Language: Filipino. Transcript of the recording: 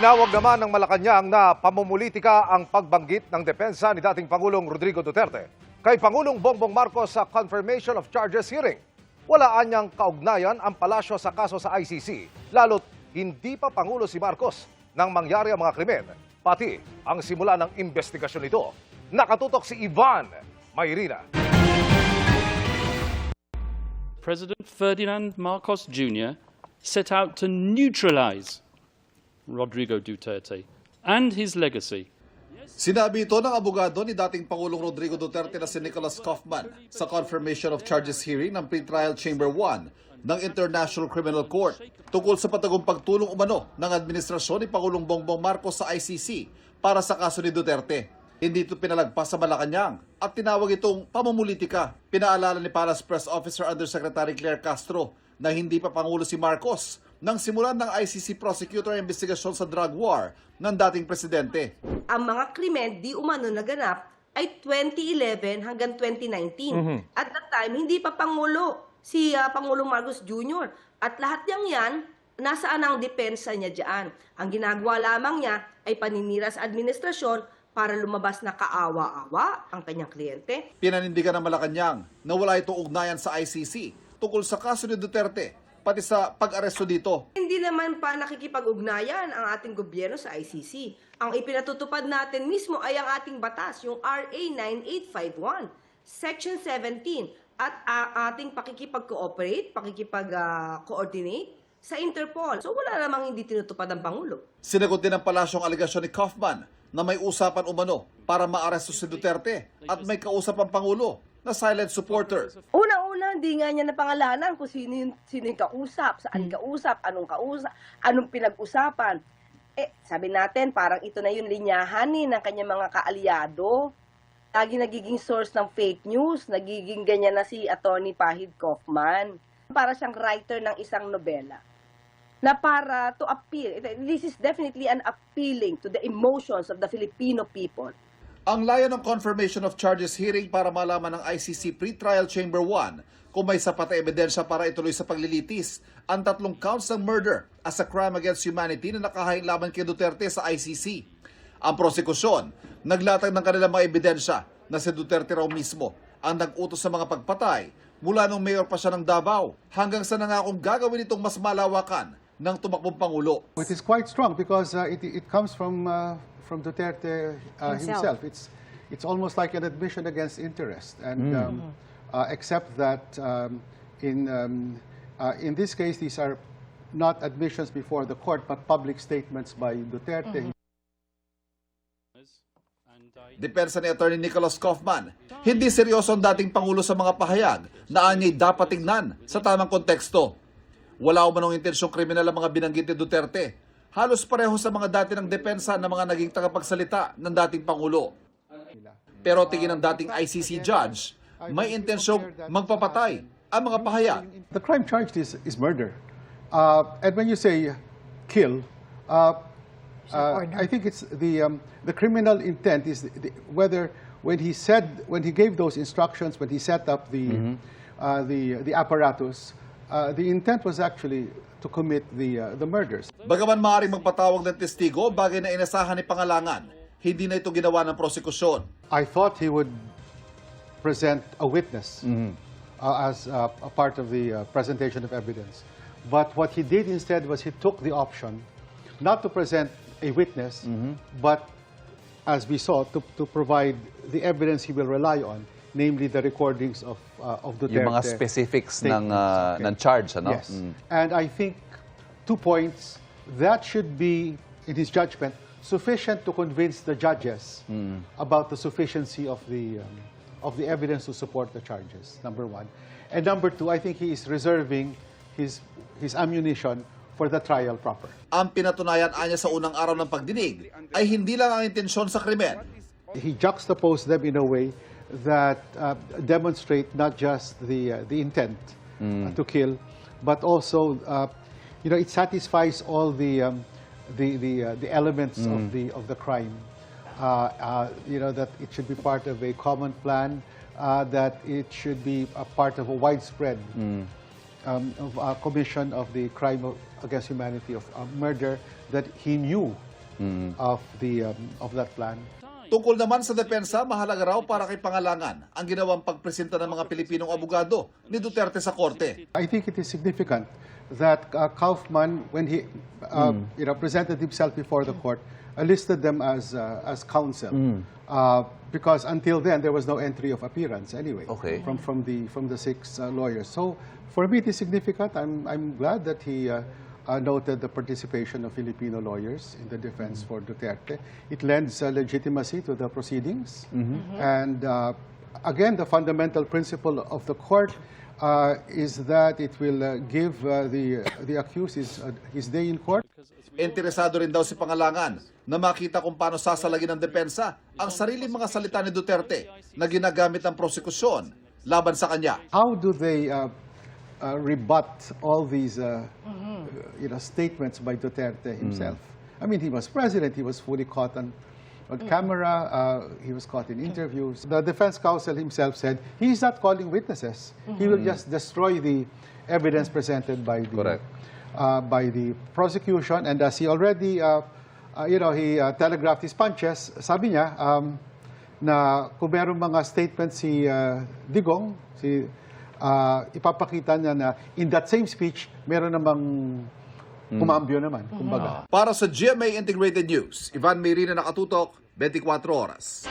Tinawag naman ng Malacanang na pamumulitika ang pagbanggit ng depensa ni dating Pangulong Rodrigo Duterte kay Pangulong Bongbong Marcos sa confirmation of charges hearing. Wala anyang kaugnayan ang palasyo sa kaso sa ICC, lalo't hindi pa Pangulo si Marcos nang mangyari ang mga krimen, pati ang simula ng investigasyon nito. Nakatutok si Ivan Mayrina. President Ferdinand Marcos Jr. set out to neutralize Rodrigo Duterte and his legacy. Sinabi ito ng abogado ni dating Pangulong Rodrigo Duterte na si Nicholas Kaufman sa confirmation of charges hearing ng Pre-Trial Chamber 1 ng International Criminal Court tungkol sa patagong pagtulong umano ng administrasyon ni Pangulong Bongbong Marcos sa ICC para sa kaso ni Duterte. Hindi ito pinalagpas sa Malacanang at tinawag itong pamumulitika. Pinaalala ni Palace Press Officer Undersecretary Claire Castro na hindi pa Pangulo si Marcos nang simulan ng ICC prosecutor ang investigasyon sa drug war ng dating presidente. Ang mga krimen di umano naganap ay 2011 hanggang 2019. At that time, hindi pa Pangulo si Pangulong Marcos Jr. At lahat yan, nasaan ang depensa niya dyan? Ang ginagawa lamang niya ay paninira sa administrasyon para lumabas na kaawa-awa ang kanyang kliyente. Pinanindigan ng Malacanang na wala itong ugnayan sa ICC tungkol sa kaso ni Duterte, pati sa pag-aresto dito. Hindi naman pa nakikipag-ugnayan ang ating gobyerno sa ICC. Ang ipinatutupad natin mismo ay ang ating batas, yung RA 9851, Section 17, at ating pakikipag-cooperate, pakikipag-coordinate sa Interpol. So wala namang hindi tinutupad ang Pangulo. Sinagot din ng palasyong alegasyon ni Kaufman na may usapan umano para maaresto si Duterte at may kausap ang Pangulo na silent supporter. Una-una, hindi nga niya napangalanan kung sino yung kausap, saan kausap, anong pinag-usapan. Sabi natin, parang ito na yung linyahan ng kanyang mga kaalyado. Lagi nagiging source ng fake news, nagiging ganyan na si Atty. Pahid Kaufman. Para siyang writer ng isang nobela na para to appeal. This is definitely an appealing to the emotions of the Filipino people. Ang layo ng confirmation of charges hearing para malaman ng ICC Pre-Trial Chamber 1 kung may sapat na ebidensya para ituloy sa paglilitis ang 3 counts ng murder as a crime against humanity na nakahain laban kay Duterte sa ICC. Ang prosekusyon, naglatag ng kanilang mga ebidensya na si Duterte raw mismo ang nag-utos sa mga pagpatay mula nung mayor pa siya ng Davao hanggang sa nangakong gagawin itong mas malawakan ng tumakbong Pangulo. It is quite strong because it comes from Duterte himself. It's almost like an admission against interest, and except that in this case these are not admissions before the court but public statements by Duterte. Depensa ni Atty. Nicholas Kaufman, hindi seryoso ang dating Pangulo sa mga pahayag na anya'y dapat tingnan sa tamang konteksto. Wala umanong intensyong kriminal ang mga binanggit ni Duterte. Halos pareho sa mga dati ng depensa ng mga naging tagapagsalita ng dating Pangulo. Pero tingin ng dating ICC judge, may intensyong magpapatay ang mga pahayag. The crime charged is murder. And when you say kill, I think it's the criminal intent is whether when he gave those instructions, when he set up the apparatus, the intent was actually to commit the murders. Bagaman maaaring magpatawag ng testigo, bagay na inasahan ni Pangalangan, hindi na ito ginawa ng prosekusyon. I thought he would present a witness as a part of the presentation of evidence. But what he did instead was he took the option not to present a witness, but as we saw, to provide the evidence he will rely on, namely the recordings of Duterte. Yung mga specifics ng charge, ano? Yes. And I think 2 points, that should be, in his judgment, sufficient to convince the judges about the sufficiency of the evidence to support the charges, number 1. And number 2, I think he is reserving his ammunition for the trial proper. Ang pinatunayan anya sa unang araw ng pagdinig ay hindi lang ang intensyon sa krimen. He juxtaposed them in a way that demonstrate not just the intent to kill, but also it satisfies all the elements of the crime. That it should be part of a common plan, that it should be a part of a widespread commission of the crime against humanity, of murder, that he knew of that plan. Tungkol naman sa depensa, mahalaga raw para kay Pangalangan ang ginawang pagpresenta ng mga Pilipinong abogado ni Duterte sa korte. I think it is significant that Kaufman, when he presented himself before the court, listed them as counsel, because until then there was no entry of appearance anyway. Okay. From the six lawyers. So for me, it is significant. I'm glad that he noted the participation of Filipino lawyers in the defense for Duterte. It lends legitimacy to the proceedings, and again, the fundamental principle of the court is that it will give the accused his day in court. Interesado rin daw si Pangalangan na makita kung paano sasalagin ng depensa ang sariling mga salita ni Duterte na ginagamit ng prosekusyon laban sa kanya. How do they rebut all these statements by Duterte himself? I mean, he was president. He was fully caught on camera. He was caught in interviews. The defense counsel himself said he's not calling witnesses. He will just destroy the evidence presented by the Correct. By the prosecution. And as he already, he telegraphed his punches. Sabi niya na kung meron mga statements si Digong, ipapakita niya na in that same speech, meron namang kumambyo naman, kumbaga. Para sa GMA Integrated News, Ivan Mayrina nakatutok, 24 oras.